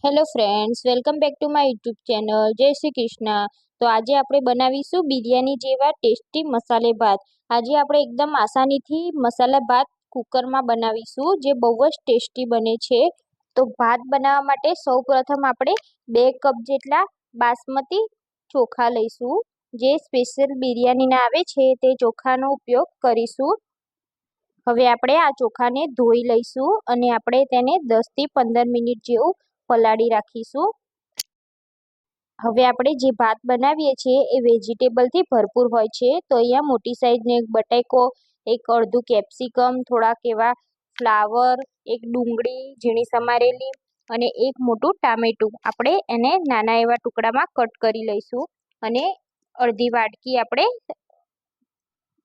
Hello friends, welcome back to my YouTube channel. જય શ્રી કૃષ્ણ. તો આજે આપણે બનાવીશું બિરયાની જેવા ટેસ્ટી મસાલે ભાત. આજે આપણે એકદમ આસાનીથી મસાલા ભાત કુકરમાં બનાવીશું, જે બહુ જ ટેસ્ટી બને છે. તો ભાત બનાવવા માટે સૌપ્રથમ આપણે 2 કપ જેટલા બાસમતી ચોખા લઈશું. જે સ્પેશિયલ બિરયાનીના આવે છે તે ચોખાનો ઉપયોગ કરીશું. હવે આપણે આ ચોખાને ધોઈ લઈશું અને આપણે તેને 10 થી 15 મિનિટ જેવું પલાળી રાખીશું. હવે આપણે જે ભાત બનાવીએ છીએ એ વેજીટેબલથી ભરપૂર હોય છે. તો અહીંયા મોટી સાઈઝનો એક બટાકો, એક અડધું કેપ્સિકમ, થોડાક એવા ફ્લાવર, એક ડુંગળી ઝીણી સમારેલી અને એક મોટું ટામેટું આપણે એને નાના એવા ટુકડામાં કટ કરી લઈશું. અને અડધી વાટકી આપણે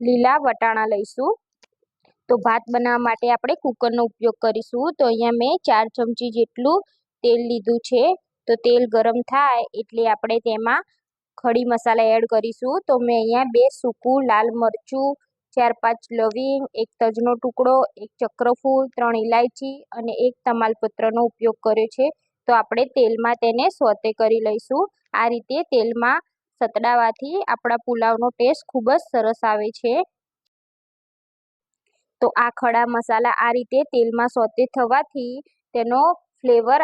લીલા વટાણા લઈશું. તો ભાત બનાવવા માટે આપણે કુકરનો ઉપયોગ કરીશું. તો અહીંયા મેં 4 ચમચી જેટલું તેલ લીધું છે. તો તેલ ગરમ થાય એટલે આપણે તેમાં ખડી મસાલા એડ કરીશું. તો મેં અહીંયા 2 સૂકું લાલ મરચું, 4-5 લવિંગ, 1 તજનો ટુકડો, 1 ચક્રફૂલ, 3 ઇલાયચી અને 1 તમાલપત્રનો ઉપયોગ કર્યો છે. તો આપણે તેલમાં તેને સોતે કરી લઈશું. આ રીતે તેલમાં સતડાવાથી આપણા પુલાવનો ટેસ્ટ ખૂબ જ સરસ આવે છે. તો આ ખડા મસાલા આ રીતે તેલમાં સોતે થવાથી તેનો ફ્લેવર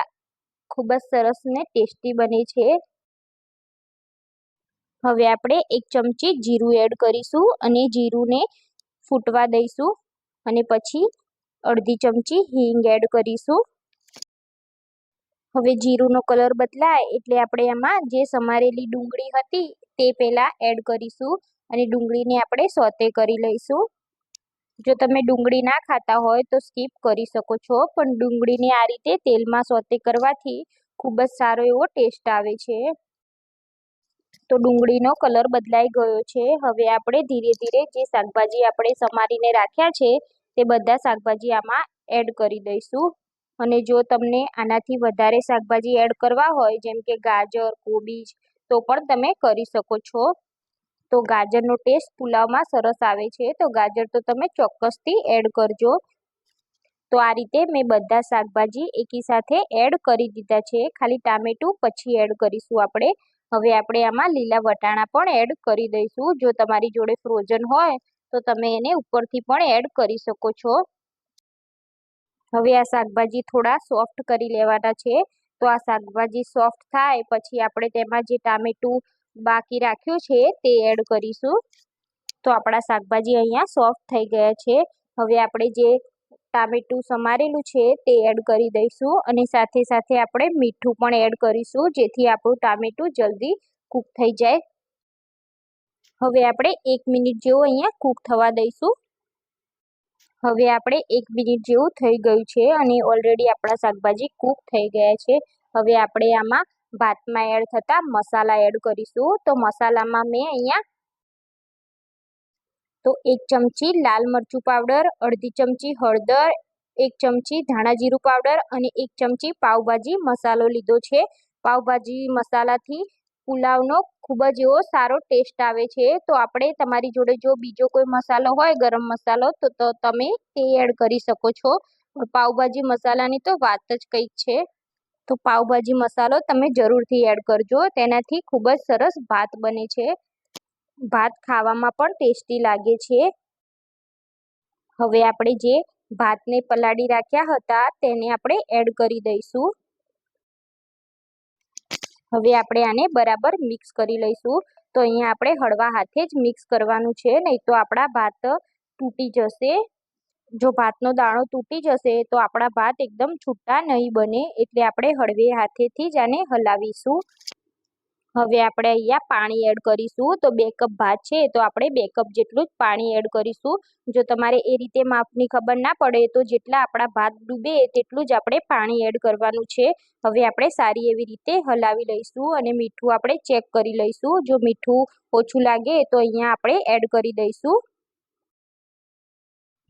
ખૂબ જ સરસ ને ટેસ્ટી બને છે. હવે આપણે 1 ચમચી જીરું એડ કરીશું અને જીરુંને ફૂટવા દઈશું. અને પછી અડધી ચમચી હિંગ એડ કરીશું. હવે જીરુંનો કલર બદલાય એટલે આપણે એમાં જે સમારેલી ડુંગળી હતી તે પહેલાં એડ કરીશું અને ડુંગળીને આપણે સોતે કરી લઈશું. જો તમે ડુંગળી ના ખાતા હોય તો સ્કીપ કરી શકો છો, પણ ડુંગળીને આ રીતે તેલમાં સોતે કરવાથી ખૂબ જ સારો એવો ટેસ્ટ આવે છે. તો ડુંગળીનો કલર બદલાઈ ગયો છે. હવે આપણે ધીરે ધીરે જે શાકભાજી આપણે સમારીને રાખ્યા છે તે બધા શાકભાજી આમાં એડ કરી દઈશું. અને જો તમને આનાથી વધારે શાકભાજી એડ કરવા હોય, જેમ કે ગાજર, કોબીજ, તો પણ તમે કરી શકો છો. તો ગાજરનો ટેસ્ટ પુલાવમાં સરસ આવે છે, તો ગાજર તો તમે ચોક્કસથી એડ કરજો. તો આ રીતે મેં બધા શાકભાજી એકી સાથે એડ કરી દીધા છે. ખાલી ટામેટું પછી એડ કરીશું આપણે. હવે આપણે આમાં લીલા વટાણા પણ એડ કરી દઈશું. જો તમારી જોડે ફ્રોઝન હોય તો તમે એને ઉપરથી પણ એડ કરી શકો છો. હવે આ શાકભાજી થોડા સોફ્ટ કરી લેવાના છે. તો આ શાકભાજી સોફ્ટ થાય પછી આપણે તેમાં જે ટામેટું બાકી રાખ્યું છે તે એડ કરીશું. તો આપણા શાકભાજી અહીંયા સોફ્ટ થઈ ગયા છે. હવે આપણે જે ટામેટું સમારેલું છે તે એડ કરી દઈશું અને સાથે સાથે આપણે મીઠું પણ એડ કરીશું, જેથી આપણું ટામેટું જલ્દી કૂક થઈ જાય. હવે આપણે 1 મિનિટ જેવું અહીંયા કૂક થવા દઈશું. હવે આપણે 1 મિનિટ જેવું થઈ ગયું છે અને ઓલરેડી આપણા શાકભાજી કૂક થઈ ગયા છે. હવે આપણે આમાં ભાતમાં એડ થતા મસાલા એડ કરીશું. તો મસાલામાં મેં અહીંયા 1 ચમચી લાલ મરચું પાવડર, અડધી ચમચી હળદર, 1 ચમચી ધાણા જીરું પાવડર અને 1 ચમચી પાવભાજી મસાલો લીધો છે. પાવભાજી મસાલાથી પુલાવનો ખૂબ જ એવો સારો ટેસ્ટ આવે છે. તો આપણે તમારી જોડે જો બીજો કોઈ મસાલો હોય, ગરમ મસાલો, તો તમે તે એડ કરી શકો છો. પાવભાજી મસાલાની તો વાત જ કંઈક છે. તો પાવભાજી મસાલો તમે જરૂરથી એડ કરજો, તેનાથી ખૂબ જ સરસ ભાત બને છે. ભાત ખાવામાં પણ ટેસ્ટી લાગે છે. હવે આપણે જે ભાતને પલાળી રાખ્યા હતા તેને આપણે એડ કરી દઈશું. હવે આપણે આને બરાબર મિક્સ કરી લઈશું. તો અહીંયા આપણે હળવા હાથે જ મિક્સ કરવાનું છે, નહીં તો આપણા ભાત તૂટી જશે. જો ભાતનો દાણો તૂટી જશે તો આપણા ભાત એકદમ છૂટા નહીં બને, એટલે આપણે હળવે હાથેથી જ આને હલાવીશું. હવે આપણે અહીંયા પાણી એડ કરીશું. તો 2 કપ ભાત છે તો આપણે 2 કપ જેટલું જ પાણી એડ કરીશું. જો તમારે એ રીતે માપની ખબર ના પડે તો જેટલા આપણા ભાત ડૂબે તેટલું જ આપણે પાણી એડ કરવાનું છે. હવે આપણે સારી એવી રીતે હલાવી લઈશું અને મીઠું આપણે ચેક કરી લઈશું. જો મીઠું ઓછું લાગે તો અહીંયા આપણે એડ કરી દઈશું.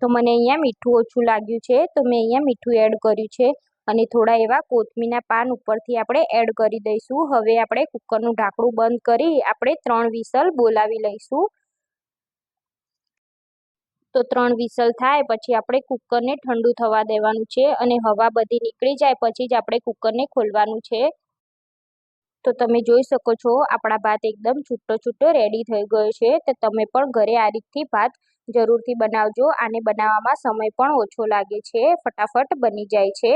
તો મને અહીંયા મીઠું ઓછું લાગ્યું છે તો મેં અહીંયા મીઠું એડ કર્યું છે અને થોડા એવા કોથમીરના પાન ઉપરથી આપણે એડ કરી દઈશું. હવે આપણે કુકરનું ઢાંકણું બંધ કરી આપણે 3 વિસલ બોલાવી લઈશું. તો 3 વિસલ થાય પછી આપણે કુકરને ઠંડુ થવા દેવાનું છે અને હવા બધી નીકળી જાય પછી જ આપણે કુકરને ખોલવાનું છે. તો તમે જોઈ શકો છો આપણા ભાત એકદમ છૂટો છૂટો રેડી થઈ ગયો છે. તો તમે પણ ઘરે આ રીતથી ભાત જરૂરથી બનાવજો. આને બનાવવામાં સમય પણ ઓછો લાગે છે, ફટાફટ બની જાય છે.